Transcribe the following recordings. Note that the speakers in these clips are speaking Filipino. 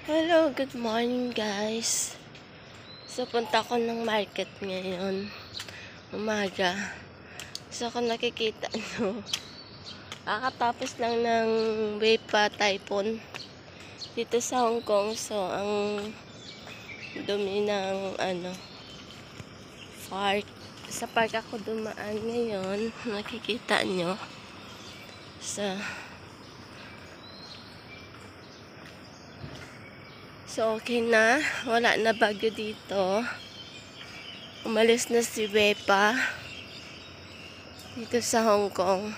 Hello, good morning guys. So punta ko ng market ngayon, umaga. So kung nakikita nyo, kakatapos lang ng Wepa Typhoon dito sa Hong Kong. So ang dumi ng park. Sa park ako dumaan ngayon, nakikita nyo. So okay na, wala na bagyo dito. Umalis na si Wepa dito sa Hong Kong.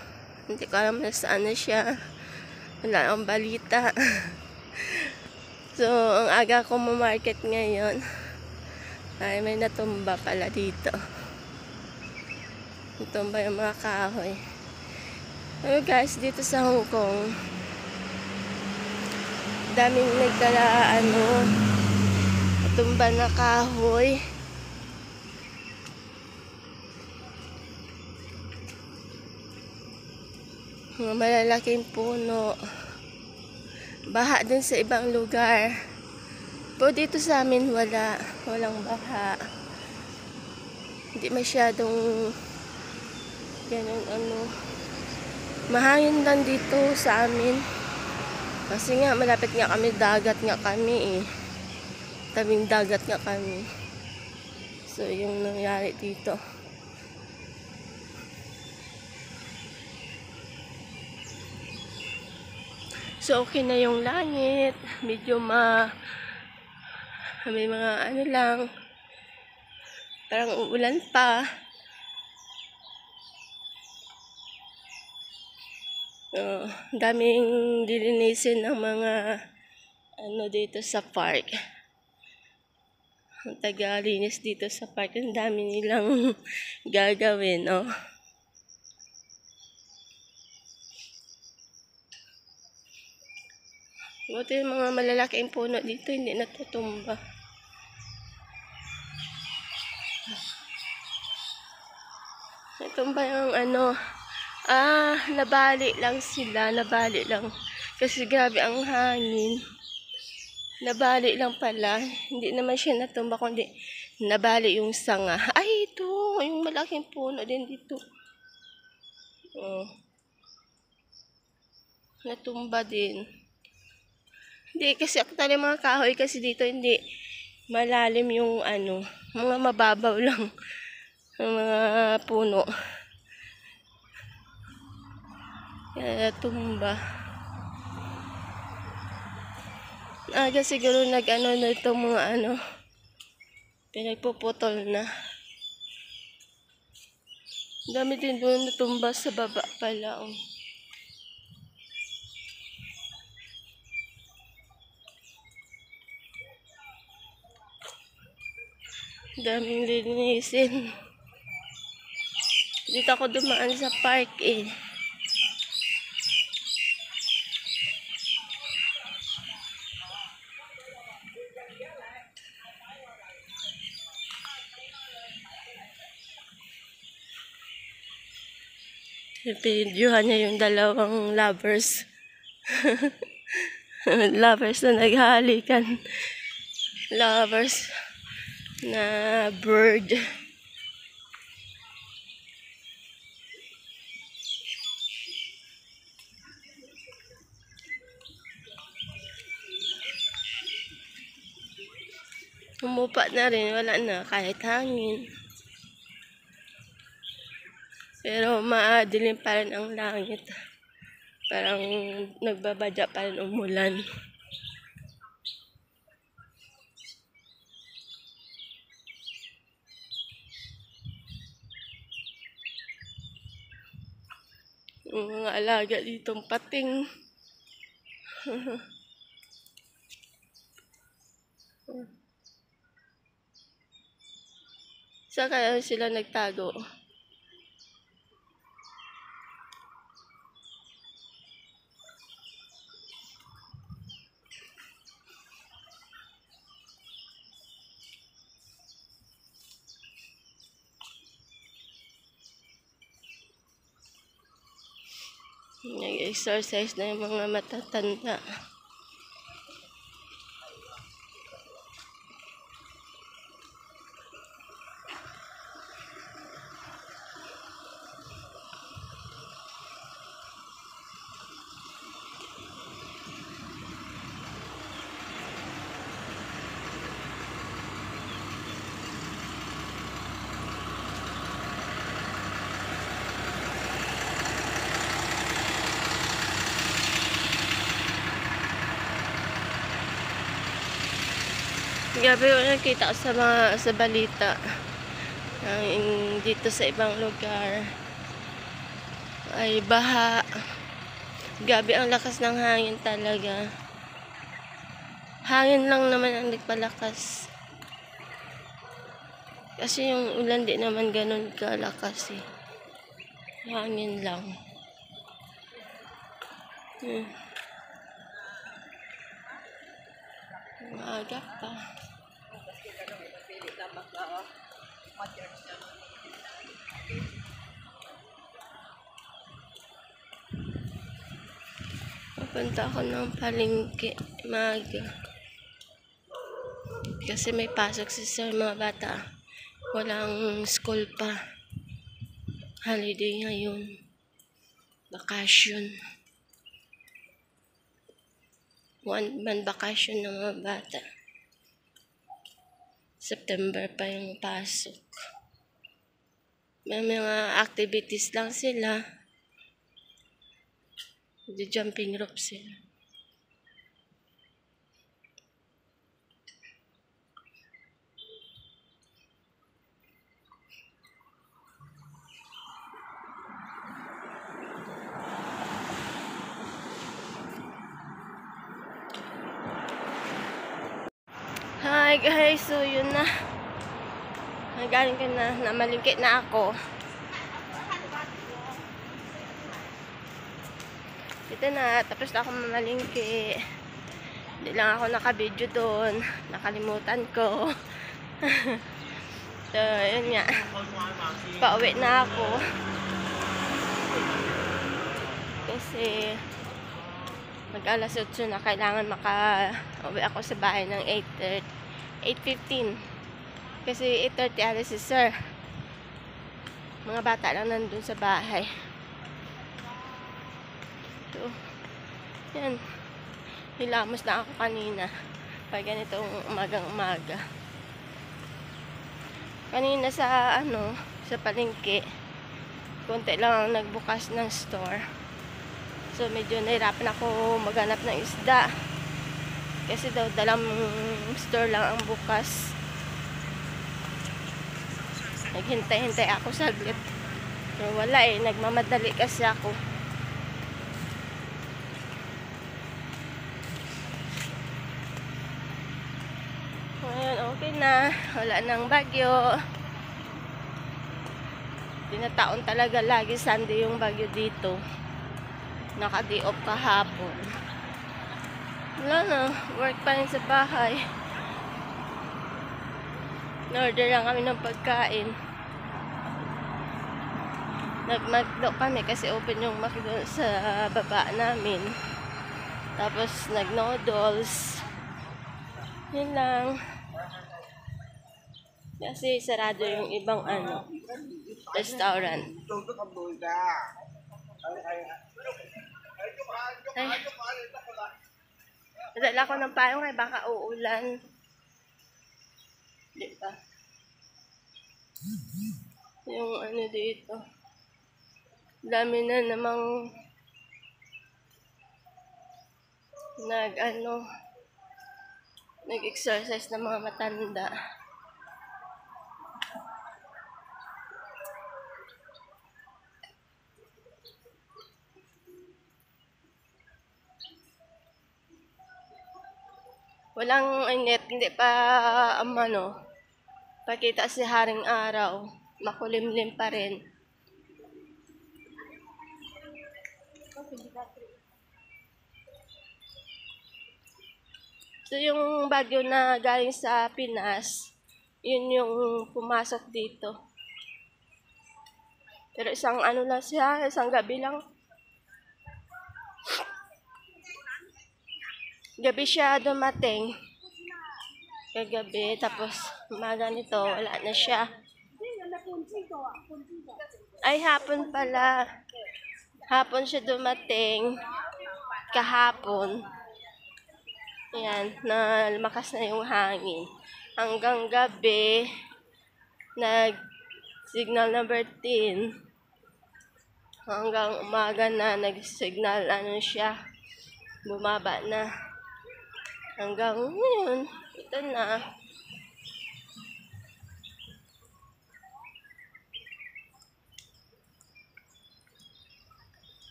Hindi ko alam na saan na siya. Wala akong balita. So, ang aga ko ma-market ngayon ay may natumba pala dito. Natumba yung mga kahoy. So guys, dito sa Hong Kong, daming nagdala natumba na kahoy. Mga malalaking puno. Baha din sa ibang lugar. Pero dito sa amin walang baha. Hindi masyadong ganun mahangin lang dito sa amin. Kasi nga malapit nga kami, dagat nga kami eh. Tabing dagat nga kami. So yung nangyari dito. So okay na yung langit. Medyo may mga lang. Parang uulan pa. Daming dilinisin ng mga dito sa park. Ang taga-linis dito sa park. Ang dami nilang gagawin, oh. Buti yung mga malalaking puno dito hindi natutumba. Natumba yung nabali lang sila, nabali lang. Kasi grabe ang hangin. Nabali lang pala. Hindi naman siya natumba, kundi nabali yung sanga. Ay, ito! Yung malaking puno din dito. Oh. Natumba din. Hindi, kasi actually mga kahoy kasi dito hindi malalim yung mga mababaw lang ang mga puno. Kaya natumba. Aga siguro na itong mga pinagpuputol na. Dami din doon natumba sa baba pala. Oh. Daming linisin. Dito ako dumaan sa park eh. Pinidyohan niya yung dalawang lovers. Lovers na naghahalikan. Lovers na bird. Humupa na rin, wala na kahit hangin. Pero maadilim pa rin ang langit. Parang nagbabadya pa rin umulan. Yung mga alaga ditong pating. Saan kaya sila nagtago? Nag-exercise na yung mga matatanda. Gabi ko nakita ko sa balita. Dito sa ibang lugar ay baha. Gabi ang lakas ng hangin talaga. Hangin lang naman ang nagpalakas. Kasi yung ulan di naman ganun kalakas eh. Hangin lang. Maaga pa. Pupunta ako ng palengke maaga. Kasi may pasok sa mga bata. Walang school pa. Holiday ngayon. Vacation. 1 month vacation ng mga bata. September pa yung pasok. May mga activities lang sila. Jumping rope sila. Hi guys, so yun na. Galing ka na, namalingkit na ako. Ito na, tapos na ako mamalingki. Hindi lang ako naka-video doon. Nakalimutan ko. So, yun nga. Pauwi na ako. Kasi mag-alas 8 na, kailangan maka-uwi ako sa bahay ng 8:15. Kasi 8:30 alas si sir. Mga bata lang nandun sa bahay. So, yan. Hilamos na ako kanina. Pag ganitong umagang-umaga. Kanina sa sa palengke, konti lang ang nagbukas ng store. So, medyo nahirapan ako maghanap ng isda. Kasi daw dalang store lang ang bukas. Naghintay-hintay ako saglit. Pero wala eh, nagmamadali kasi ako. Ngayon, okay na. Wala nang bagyo. Tinataon talaga lagi Sunday yung bagyo dito. Naka-day off kahapon. Wala na. Work pa rin sa bahay. Na-order lang kami ng pagkain. Nag-McDo kami kasi open yung McDo sa baba namin. Tapos nag-noodles. Yun lang. Kasi sarado yung ibang restaurant. Ay. Nadala ko ng payong kaya baka uulan. Di ba? Yung dito. Dami na namang nag-exercise ng mga matanda. Walang init, hindi pa pakita si haring araw. Makulimlim pa rin. So yung bagyo na galing sa Pinas, yun yung pumasok dito. Pero isang lang siya, isang gabi lang. Gabi siya dumating. Kagabi, tapos umaga nito, wala na siya. Ay, hapon pala. Hapon siya dumating. Kahapon. Yan, na lumakas na yung hangin. Hanggang gabi, nag-signal number 10. Hanggang umaga na, nag-signal siya. Bumaba na. Hanggang ngayon, ito na.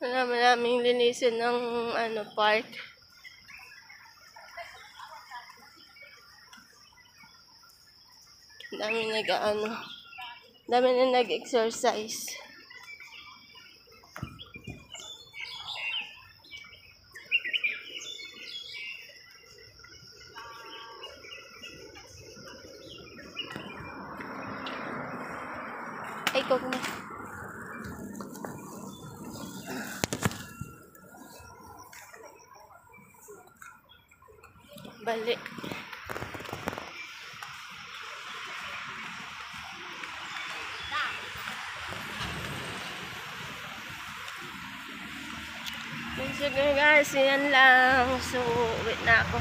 Alam naming linisin ng park. Dami dami na nag-exercise. Ay, kog na. Balik. So guys, yan lang. So, wait na ako.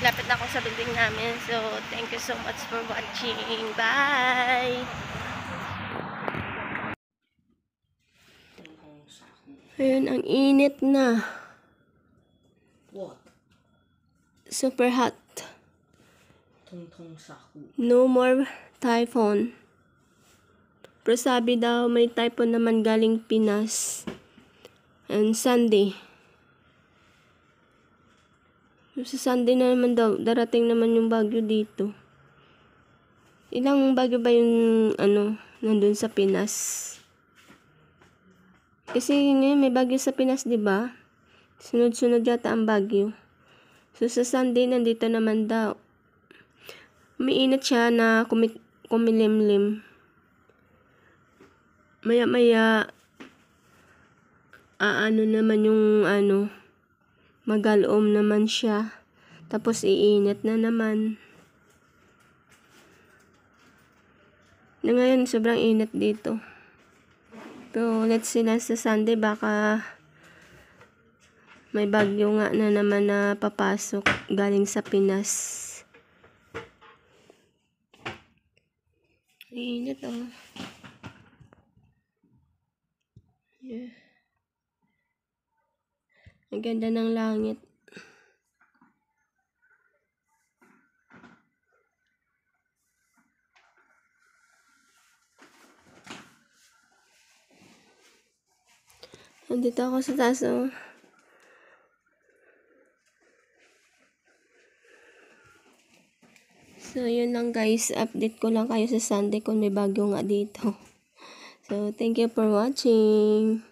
Lapit na ako sa building namin. So, thank you so much for watching. Bye! Ayun, ang init na. What? Super hot. Tong saku. No more typhoon. Pero sabi daw may typhoon naman galing Pinas. And Sunday. Sa Sunday na naman daw, darating naman yung bagyo dito. Ilang bagyo ba yung nandun sa Pinas? Kasi ngayon may bagyo sa Pinas, di ba? Sunod-sunod yata ang bagyo. So sa Sunday nandito naman daw. Umiinit siya na kumilimlim. Maya-maya naman yung magalom naman siya. Tapos iinit na naman. Na ngayon sobrang init dito. Pero let's see na sa Sunday baka may bagyo nga na naman na papasok galing sa Pinas. Init Yeah. Ang ganda ng langit. Nandito ako sa taas. So, yun lang guys. Update ko lang kayo sa Sunday kung may bagyo nga dito. So, thank you for watching.